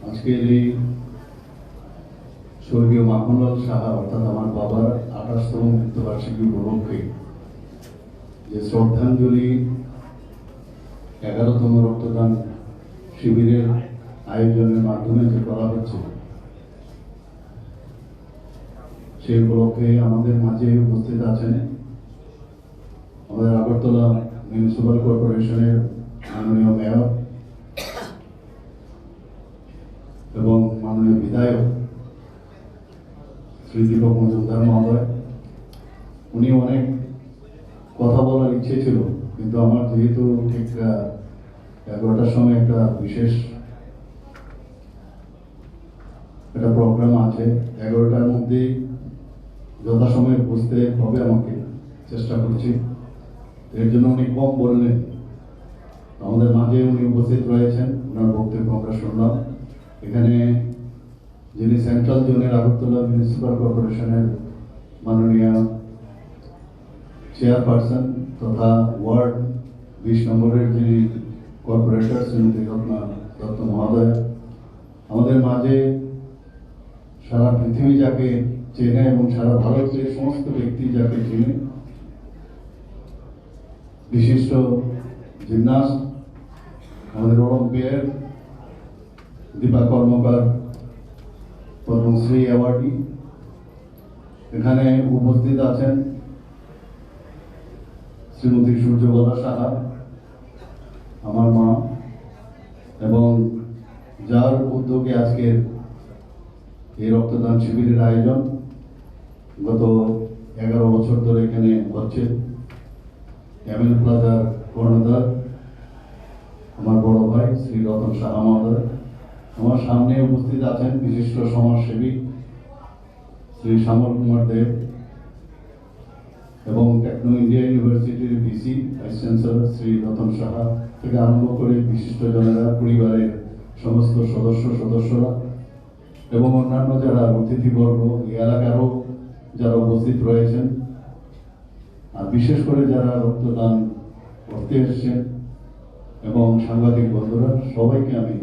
আজকের এই স্বর্গীয় মাখনলাল সাহা অর্থাৎ আমার বাবার 28তম মৃত্যুবার্ষিকী উপলক্ষে যে শ্রদ্ধাঞ্জলি 11তম রক্তদান শিবিরের আয়োজনের মাধ্যমে যে করা হচ্ছে, সেই উপলক্ষে আমাদের মাঝে উপস্থিত আছেন আমাদের আগরতলা মিউনিসিপাল কর্পোরেশনের মাননীয় মেয়র এবং মাননীয় বিধায়ক শ্রী দীপক মজুমদার মহোদয়। উনি অনেক কথা বলার ইচ্ছে ছিল, কিন্তু আমার যেহেতু ঠিক 11টার সময় একটা বিশেষ একটা প্রোগ্রাম আছে, 11টার মধ্যে যথাসময়ে বুঝতে হবে আমাকে, চেষ্টা করছি। এর জন্য উনি কম বললেন, আমাদের মাঝে উনি উপস্থিত রয়েছেন, ওনার বক্তব্য আমরা শুনলাম। এখানে যিনি সেন্ট্রাল জোনের আগরতলা মিউনিসিপাল কর্পোরেশনের মাননীয় চেয়ারপারসন তথা ওয়ার্ড 20 নম্বরের যিনি কর্পোরেটর শ্রীমতী রত্না দত্ত মহোদয়, আমাদের মাঝে সারা পৃথিবী যাকে চেনে এবং সারা ভারতের সমস্ত ব্যক্তি যাকে চেনে, বিশিষ্ট জিমনাস্ট, আমাদের অলিম্পিয়ার দীপা কর্মকার, পদ্মশ্রী অ্যাওয়ার্ডি। এখানে উপস্থিত আছেন শ্রীমতী সূর্যকলা সাহা, আমার মা, এবং যার উদ্যোগে আজকের এই রক্তদান শিবিরের আয়োজন গত 11 বছর ধরে এখানে হচ্ছে। ক্যামেল প্লাজার কর্ণধার আমার বড় ভাই শ্রী রতন সাহা মহোদয়। আমার সামনে উপস্থিত আছেন বিশিষ্ট সমাজসেবী শ্রী শ্যামল কুমার দেব এবং টেকনো ইন্ডিয়া ইউনিভার্সিটির VC vice chancellor Shri Ratan Saha থেকে আরম্ভ করে বিশিষ্ট জনেরা, পরিবারের সমস্ত সদস্যরা এবং অন্যান্য যারা অতিথিবর্গ, এই এলাকারও যারা উপস্থিত রয়েছেন, আর বিশেষ করে যারা রক্তদান করতে এসছেন এবং সাংবাদিক বন্ধুরা, সবাইকে আমি